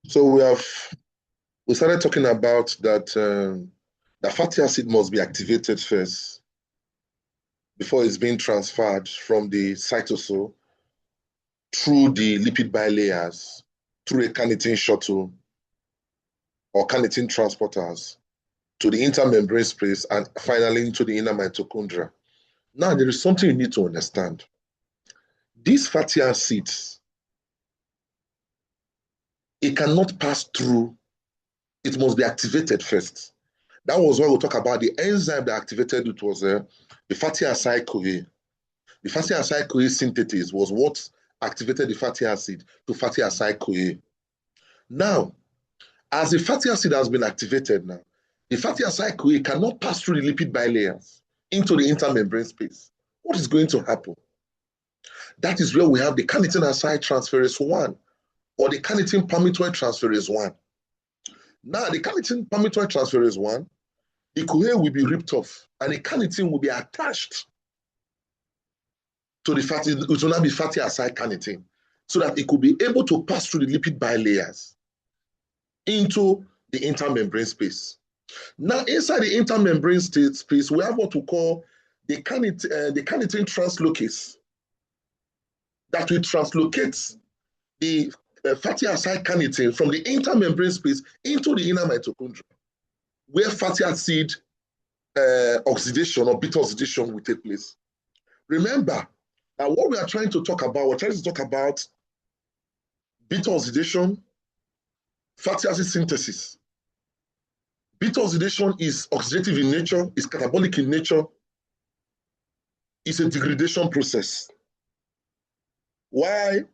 So we started talking about that the fatty acid must be activated first before it's being transferred from the cytosol through the lipid bilayers, through a carnitine shuttle or carnitine transporters to the intermembrane space and finally into the inner mitochondria. Now, there is something you need to understand. These fatty acids, it cannot pass through, it must be activated first. That was why we talk about the enzyme that activated it was the fatty acid CoA. The fatty acid CoA synthesis was what activated the fatty acid to fatty acid CoA. Now, as the fatty acid has been activated now, the fatty acid CoA cannot pass through the lipid bilayers into the intermembrane space. What is going to happen? That is where we have the carnitine acid transferase 1 or the carnitine palmitoid transferase 1. Now, the carnitine palmitoid transferase 1, the CoA will be ripped off and the carnitine will be attached to the fatty, it will not be fatty acid carnitine, so that it could be able to pass through the lipid bilayers into the intermembrane space. Now, inside the intermembrane space, we have what we call the carnitine translocase that will translocate the fatty acid carnitine from the intermembrane space into the inner mitochondria, where fatty acid oxidation or beta oxidation will take place. Remember that what we are trying to talk about, we're trying to talk about beta oxidation, fatty acid synthesis. Beta oxidation is oxidative in nature, is catabolic in nature, it's a degradation process. Why?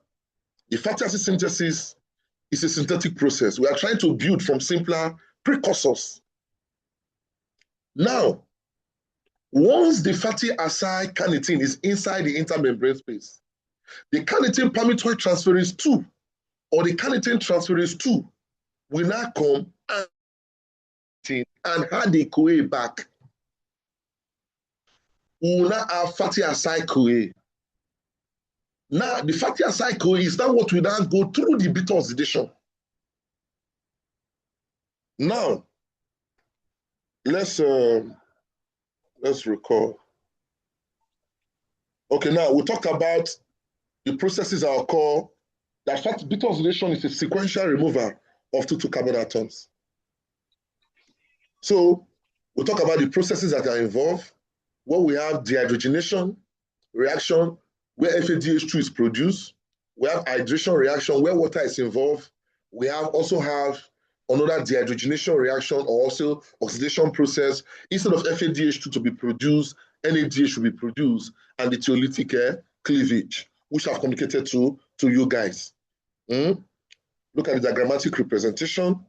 The fatty acid synthesis is a synthetic process. We are trying to build from simpler precursors. Now, once the fatty acid carnitine is inside the intermembrane space, the carnitine palmitoid transferase 2 or the carnitine transferase 2 will now come and add the CoA back. We will now have fatty acid CoA. Now, the fatty acid CoA is now what will now go through the beta oxidation. Now, let's recall. Okay, now we'll talk about the processes that occur. That beta oxidation is a sequential removal of two carbon atoms. So we'll talk about the processes that are involved, where we have dehydrogenation reaction, where FADH2 is produced. We have hydration reaction, where water is involved. We also have another dehydrogenation reaction or also oxidation process. Instead of FADH2 to be produced, NADH will be produced, and the theolytic cleavage, which I've communicated to you guys. Look at the diagrammatic representation.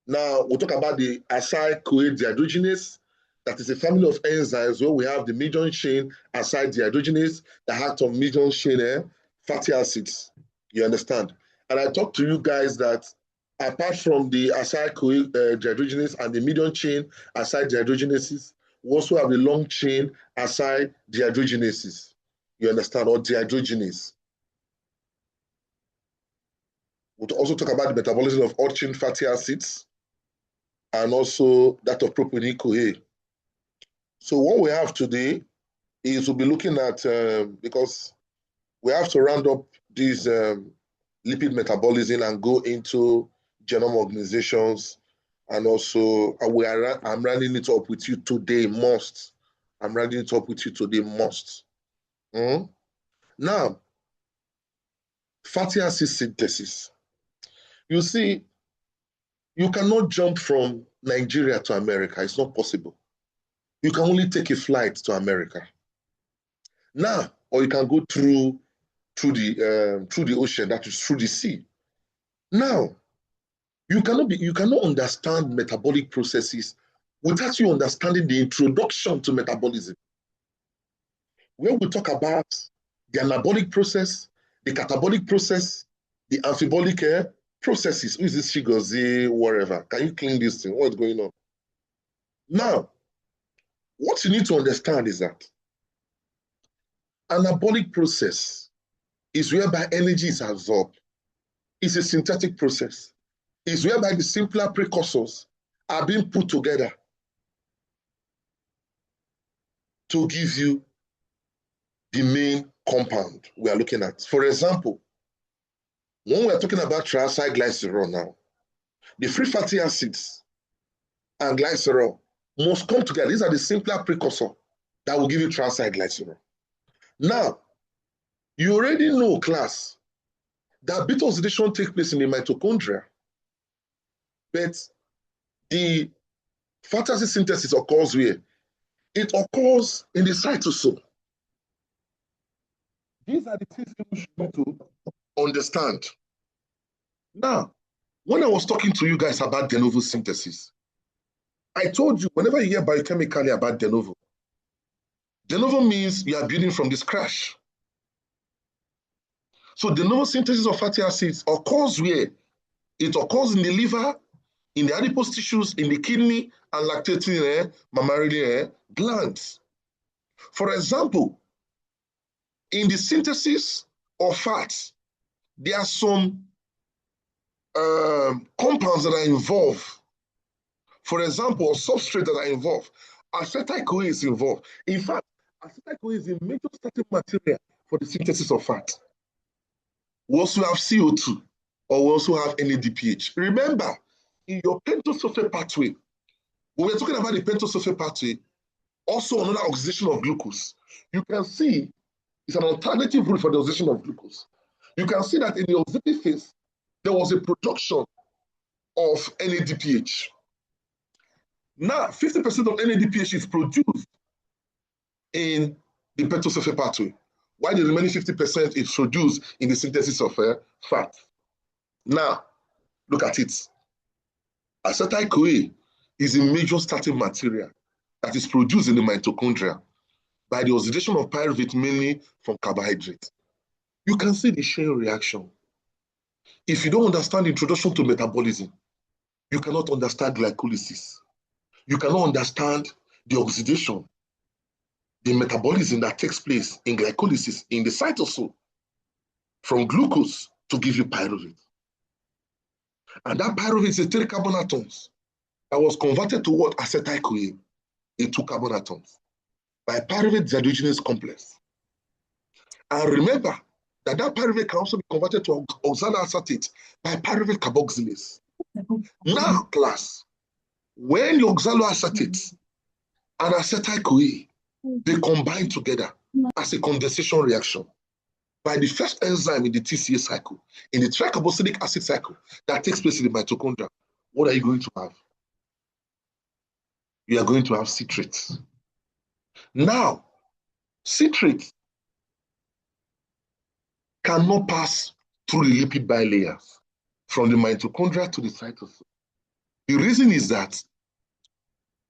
Now, we'll talk about the acid-CoA dehydrogenase. That is a family of enzymes where we have the medium chain acid dehydrogenase that act on medium chain fatty acids. You understand? And I talked to you guys that apart from the acid-CoA dehydrogenase and the medium chain acid dehydrogenases, we also have the long chain acid dehydrogenases. You understand? Or dehydrogenase. We'll also talk about the metabolism of hot-chain fatty acids and also that of propionine-CoA. So what we have today is we'll be looking at, because we have to round up this lipid metabolism and go into genome organizations, and also I'm rounding it up with you today, must. I'm rounding it up with you today, must. Now, fatty acid synthesis. You see, you cannot jump from Nigeria to America. It's not possible. You can only take a flight to America. Now, or you can go through the ocean, that is through the sea. Now, you cannot understand metabolic processes without you understanding the introduction to metabolism. Where we talk about the anabolic process, the catabolic process, the amphibolic processes. Who is this Chigozie, whatever? Can you clean this thing? What's going on? Now, what you need to understand is that anabolic process is whereby energy is absorbed. It's a synthetic process. is whereby the simpler precursors are being put together to give you the main compound we are looking at. For example, when we are talking about triacylglycerol now, the free fatty acids and glycerol must come together. These are the simpler precursor that will give you triacylglycerol. Now, you already know, class, that beta oxidation takes place in the mitochondria, but the fatty acid synthesis occurs where? It occurs in the cytosol. These are the things you should need to understand. Now, when I was talking to you guys about de novo synthesis, I told you whenever you hear biochemically about de novo means you are building from the scratch. So de novo synthesis of fatty acids occurs where? It occurs in the liver, in the adipose tissues, in the kidney, and lactating mammary glands. For example, in the synthesis of fats, there are some compounds that are involved. For example, substrates that are involved. Acetyl-CoA is involved. In fact, acetyl-CoA is a major starting material for the synthesis of fat. We also have CO2, or we also have NADPH. Remember, in your pentosulfate pathway, when we're talking about the pentosulfate pathway, also another oxidation of glucose. You can see it's an alternative route for the oxidation of glucose. You can see that in the oxidative phase, there was a production of NADPH. Now, 50% of NADPH is produced in the pentosulfate pathway, while the remaining 50% is produced in the synthesis of fat. Now, look at it. Acetyl-CoA is a major starting material that is produced in the mitochondria by the oxidation of pyruvate, mainly from carbohydrate. You can see the chain reaction. If you don't understand the introduction to metabolism, you cannot understand glycolysis. You cannot understand the oxidation, the metabolism that takes place in glycolysis in the cytosol from glucose to give you pyruvate. And that pyruvate is a 3 carbon atoms that was converted to what? Acetyl-CoA, a 2 carbon atoms, by pyruvate dehydrogenase complex. And remember that pyruvate can also be converted to oxaloacetate by pyruvate carboxylase. Now, class, when the oxaloacetate and acetyl-CoA, they combine together as a condensation reaction by the first enzyme in the TCA cycle, in the tricarboxylic acid cycle that takes place in the mitochondria, what are you going to have? You are going to have citrates. Now, citrates cannot pass through the lipid bilayers from the mitochondria to the cytosol. The reason is that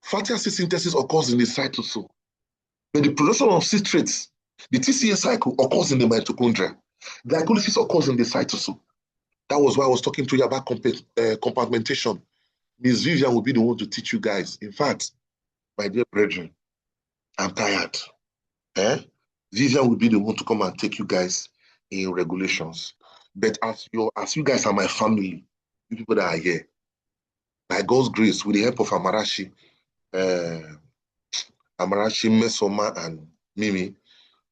fatty acid synthesis occurs in the cytosol, but the production of citrates, the TCA cycle, occurs in the mitochondria. Glycolysis occurs in the cytosol. That was why I was talking to you about compartmentation. Ms. Vivian will be the one to teach you guys. In fact, my dear brethren, I'm tired. Vivian will be the one to come and take you guys in regulations. But as you guys are my family, you people that are here, by God's grace, with the help of Amarachi, Mesoma, and Mimi,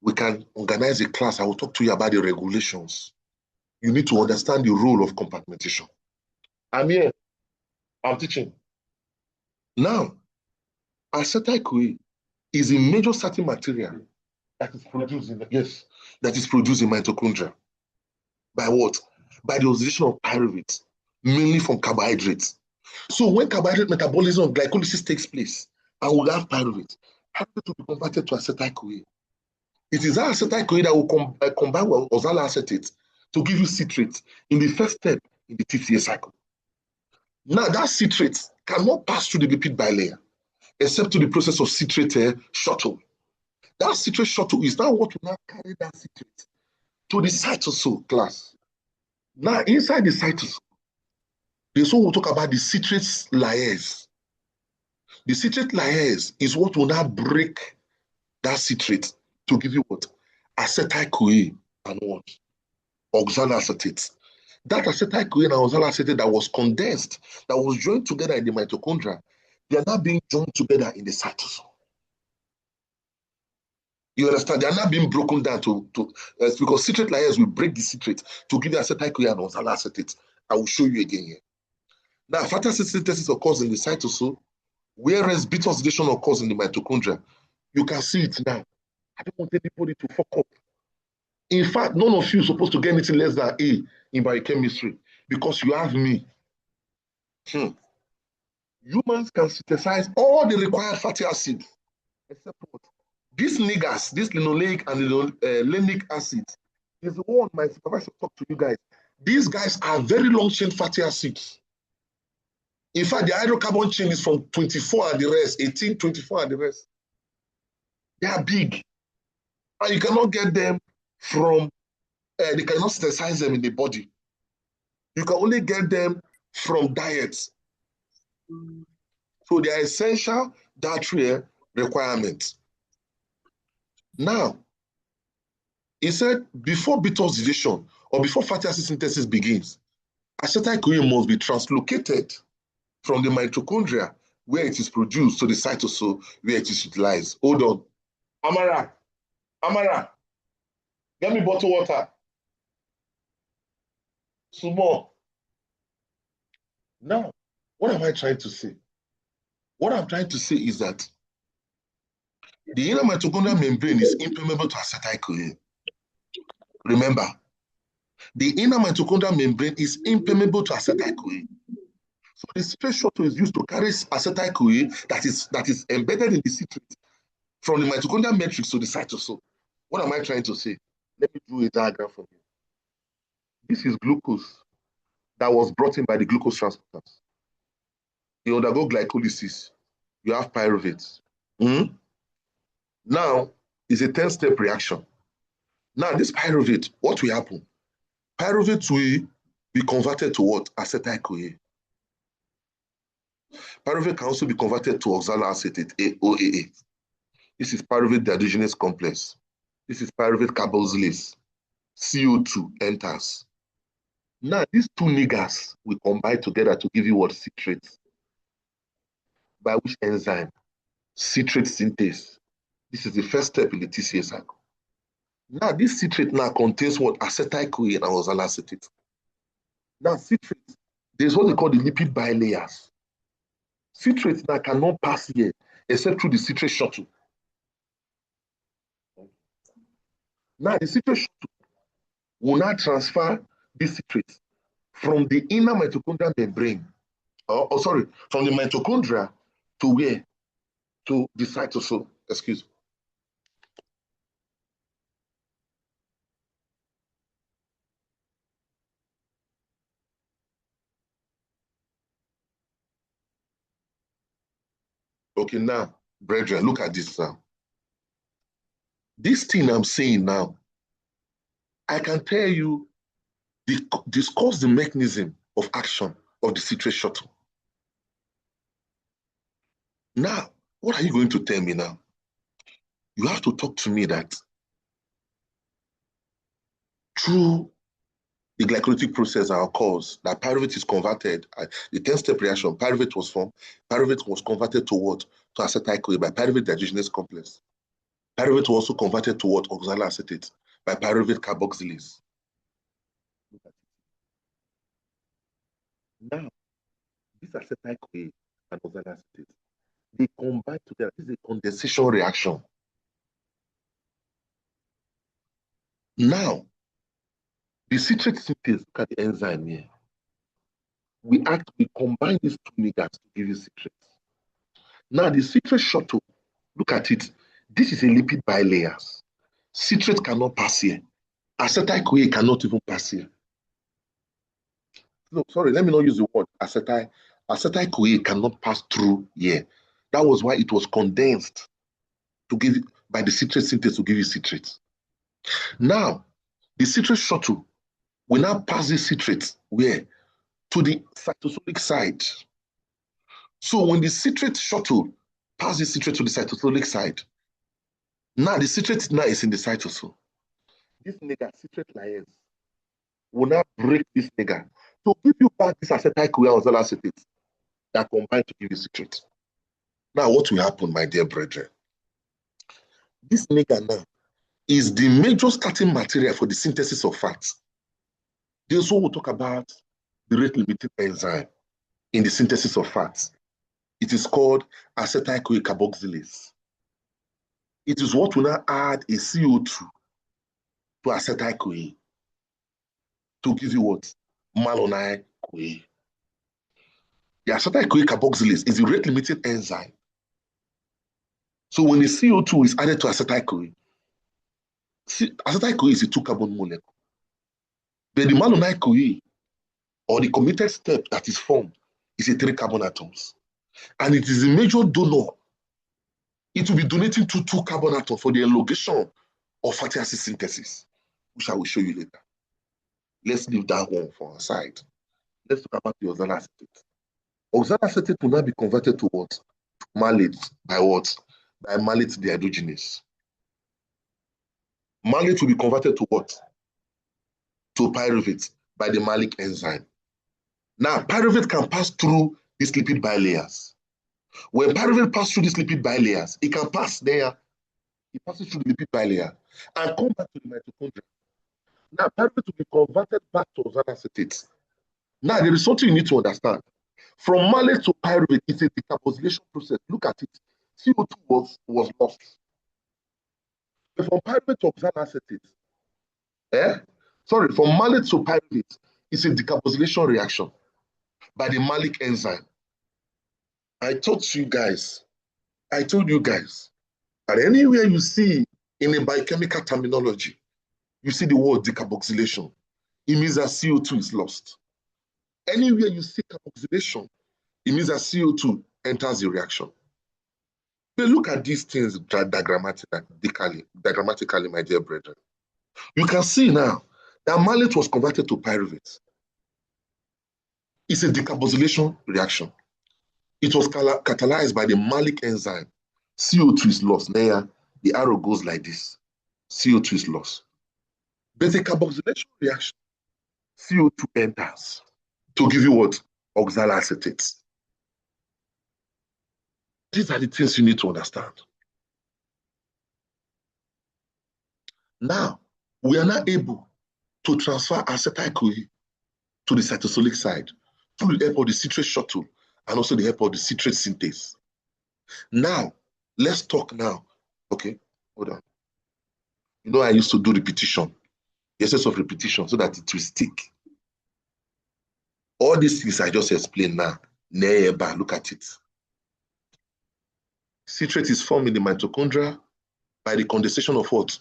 we can organize a class. I will talk to you about the regulations. You need to understand the role of compartmentation. I'm here. I'm teaching. Now, acetyl-CoA is a major starting material that is produced in mitochondria. By what? By the oxidation of pyruvate, mainly from carbohydrates. So when carbohydrate metabolism of glycolysis takes place, and we have pyruvate will be converted to acetyl-CoA. It is that acetyl-CoA that will combine with oxaloacetate to give you citrate in the first step in the TCA cycle. Now, that citrate cannot pass through the lipid bilayer except to the process of citrate shuttle. That citrate shuttle is now what will now carry that citrate to the cytosol, class. Now, inside the cytosol, this one will talk about the citrate layers. The citrate layers is what will now break that citrate to give you what? Acetyl-CoA and what? Oxaloacetate. That acetyl-CoA and oxaloacetate that was condensed, that was joined together in the mitochondria, they are now being joined together in the cytosol. You understand? They are not being broken down because citrate layers will break the citrate to give you acetyl-CoA and oxaloacetate. I will show you again here. Now, fatty acid synthesis occurs in the cytosol, whereas beta oxidation occurs in the mitochondria. You can see it now. I don't want anybody to fuck up. In fact, none of you are supposed to get anything less than A in biochemistry because you have me. Humans can synthesize all the required fatty acids, except what? These niggas, this linoleic and linoleic acid, is the one my supervisor talked to you guys. These guys are very long chain fatty acids. In fact, the hydrocarbon chain is from 24 and the rest, 18, 24 and the rest. They are big. And you cannot get them from, they cannot synthesize them in the body. You can only get them from diets. So they are essential dietary requirements. Now, he said before beta oxidation or before fatty acid synthesis begins, acetyl-CoA must be translocated from the mitochondria where it is produced to the cytosol where it is utilized. Hold on. Amara, get me bottled water. Some more. Now, what am I trying to say? What I'm trying to say is that the inner mitochondrial membrane is impermeable to acetyl-CoA. Remember, the inner mitochondrial membrane is impermeable to acetyl-CoA. So the citrate shuttle is used to carry acetyl-CoA that is embedded in the citrate from the mitochondrial matrix to the cytosol. What am I trying to say? Let me do a diagram for you. This is glucose that was brought in by the glucose transporters. You undergo glycolysis. You have pyruvates. Now, it's a 10-step reaction. Now, this pyruvate, what will happen? Pyruvate will be converted to what? Acetyl-CoA. Pyruvate can also be converted to oxaloacetate, OAA. This is pyruvate dehydrogenase complex. This is pyruvate carboxylase. CO2 enters. Now, these two niggas will combine together to give you what? Citrate. By which enzyme? Citrate synthase. This is the first step in the TCA cycle. Now, this citrate now contains what? Acetyl-CoA and oxaloacetate. Now, citrate, there's what they call the lipid bilayers. Citrate now cannot pass here except through the citrate shuttle. Now, the citrate shuttle will now transfer this citrate from the inner mitochondrial membrane, from the mitochondria to where? To the cytosol, excuse me. Okay, now, brethren, look at this now. This thing I'm saying now, I can tell you, discuss the mechanism of action of the citrate shuttle. Now, what are you going to tell me now? You have to talk to me that through the glycolytic process that occurs, that pyruvate is converted, the 10-step reaction, pyruvate was formed, pyruvate was converted to what? To acetyl-CoA by pyruvate dehydrogenase complex. Pyruvate was also converted to what? Oxaloacetate by pyruvate carboxylase. Now, this acetyl-CoA and oxaloacetate, they combine together. This is a condensation reaction. Now, the citrate synthase, look at the enzyme here. We combine these two niggas to give you citrate. Now, the citrate shuttle, look at it. This is a lipid bilayers. Citrate cannot pass here. Acetyl-CoA cannot even pass here. No, sorry, let me not use the word acetyl. Acetyl-CoA cannot pass through here. That was why it was condensed to give by the citrate synthase to give you citrate. Now, the citrate shuttle will now pass the citrate where? To the cytosolic side. So when the citrate shuttle passes the citrate to the cytosolic side, now the citrate now is in the cytosol. This nigga citrate layers will now break this nigger to give you back this acetyl-CoA oxaloacetate that combine to give you citrate. Now, what will happen, my dear brethren? This nigger now is the major starting material for the synthesis of fats. This one will talk about the rate-limiting enzyme in the synthesis of fats. It is called acetyl-CoA carboxylase. It is what will now add a CO2 to acetyl-CoA to give you what? Malonyl-CoA. The acetyl-CoA carboxylase is the rate-limiting enzyme. So when the CO2 is added to acetyl-CoA, acetyl-CoA is a 2-carbon molecule. Then the malonyl-CoA, or the committed step that is formed, is a 3-carbon atoms. And it is a major donor. It will be donating 2 carbon atoms for the elongation of fatty acid synthesis, which I will show you later. Let's leave that one for our side. Let's talk about the oxaloacetate. Oxaloacetate will now be converted to what? Malate. By what? By malate dehydrogenase. Malate will be converted to what? To pyruvate by the malic enzyme. Now, pyruvate can pass through these lipid bilayers. When pyruvate passes through these lipid bilayers, it can pass there. It passes through the lipid bilayer and come back to the mitochondria. Now, pyruvate will be converted back to oxaloacetate. Now, there is something you need to understand. From malate to pyruvate, it's a decarboxylation process. Look at it. CO2 was lost. But from pyruvate to oxaloacetate, from malate to pyruvate, it's a decarboxylation reaction by the malic enzyme. I told you guys that anywhere you see in a biochemical terminology, you see the word decarboxylation, it means that CO2 is lost. Anywhere you see carboxylation, it means that CO2 enters the reaction. But look at these things diagrammatically, my dear brethren. You can see now that malate was converted to pyruvate. It's a decarboxylation reaction. It was catalyzed by the malic enzyme. CO2 is lost. There, the arrow goes like this. CO2 is lost. But the carboxylation reaction, CO2 enters to give you what? Oxaloacetate. These are the things you need to understand. Now, we are now able to transfer acetyl-CoA to the cytosolic side through the help of the citrate shuttle and also the help of the citrate synthase. Now, let's talk now. Okay, hold on. You know, I used to do repetition, the essence of repetition, so that it will stick. All these things I just explained now, look at it. Citrate is formed in the mitochondria by the condensation of what?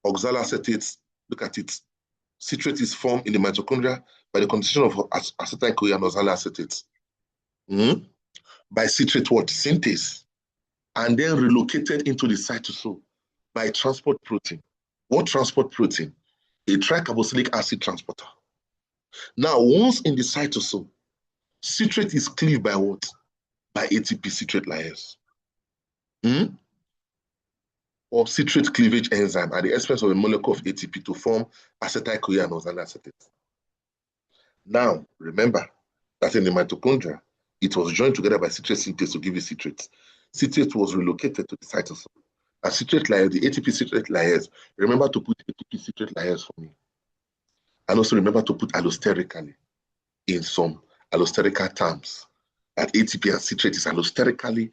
Oxaloacetate. Look at it. Citrate is formed in the mitochondria by the condensation of acetyl-CoA and oxaloacetate. By citrate what? Synthase. And then relocated into the cytosol by transport protein. What transport protein? A tricarboxylic acid transporter. Now, once in the cytosol, citrate is cleaved by what? By ATP citrate layers. Or citrate cleavage enzyme at the expense of a molecule of ATP to form acetyl-CoA and oxaloacetate. Now, remember that in the mitochondria, it was joined together by citrate synthase to give you citrate. Citrate was relocated to the cytosol. And citrate layers, the ATP citrate layers, remember to put ATP citrate layers for me. And also remember to put allosterically in some allosterical terms. That ATP and citrate is allosterically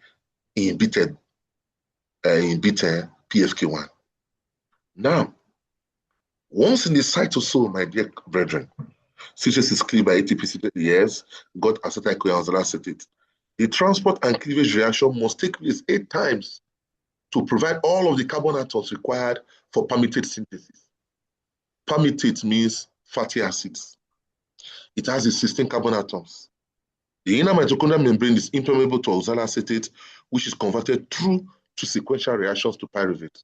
inhibited PFK1. Now, once in the cytosol, my dear brethren, citrate is cleaved by ATP citrate layers, got acetyl-CoA and oxaloacetate. The transport and cleavage reaction must take place 8 times to provide all of the carbon atoms required for palmitate synthesis. Palmitate means fatty acids. It has the 16 carbon atoms. The inner mitochondrial membrane is impermeable to oxaloacetate, which is converted through to sequential reactions to pyruvate.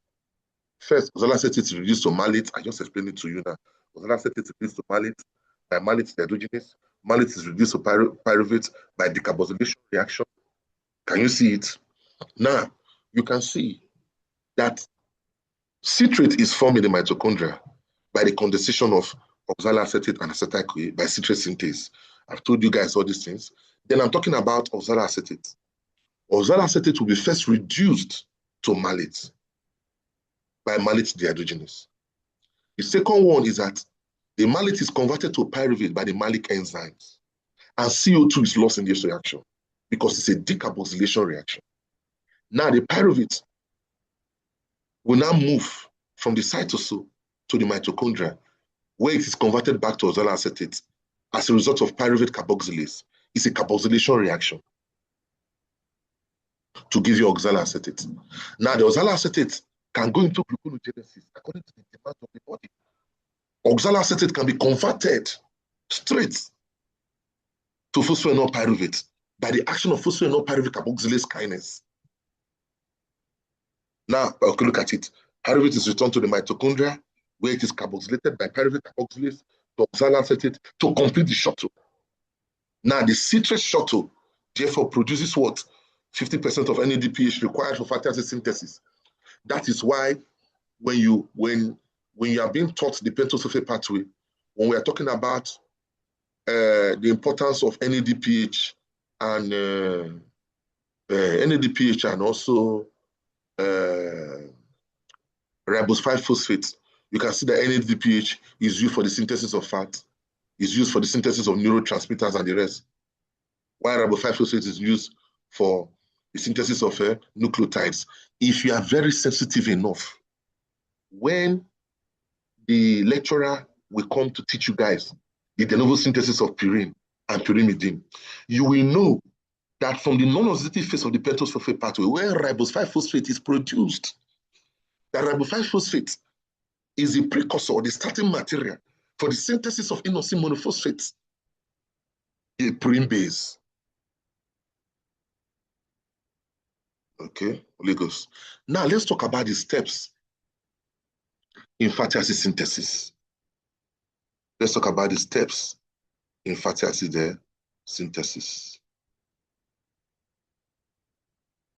First, oxaloacetate is reduced to malate. I just explained it to you now. Oxaloacetate is reduced to malate by malate dehydrogenase. Malate is reduced to pyruvate by decarboxylation reaction. Can you see it? Now, you can see that citrate is formed in the mitochondria by the condensation of oxaloacetate and acetyl-CoA by citrate synthase. I've told you guys all these things. Then I'm talking about oxaloacetate. Oxaloacetate will be first reduced to malate by malate dehydrogenase. The second one is that the malate is converted to pyruvate by the malic enzymes, and CO2 is lost in this reaction because it's a decarboxylation reaction. Now the pyruvate will now move from the cytosol to the mitochondria, where it is converted back to oxaloacetate as a result of pyruvate carboxylase. It's a carboxylation reaction to give you oxaloacetate. Now the oxaloacetate can go into gluconeogenesis according to the demand of the body. Oxaloacetate can be converted straight to phosphoenol pyruvate by the action of phosphoenol pyruvate carboxylase kinase. Now, okay, look at it. Pyruvate is returned to the mitochondria, where it is carboxylated by pyruvate carboxylase to oxaloacetate to complete the shuttle. Now, the citrate shuttle, therefore, produces what? 50% of NADPH required for fatty acid synthesis. That is why when you are being taught the pentosulfate pathway, when we are talking about the importance of NADPH and also ribose 5-phosphate, you can see that NADPH is used for the synthesis of fat, is used for the synthesis of neurotransmitters and the rest, while ribose 5-phosphate is used for the synthesis of nucleotides. If you are very sensitive enough, when the lecturer will come to teach you guys the de novo synthesis of purine and pyrimidine, you will know that from the non-oxidative phase of the pentosulfate pathway, where ribose 5-phosphate is produced, that ribose 5-phosphate is the precursor or the starting material for the synthesis of inosine monophosphate, a purine base. Okay, Lagos. Now let's talk about the steps in fatty acid synthesis. Let's talk about the steps in fatty acid synthesis.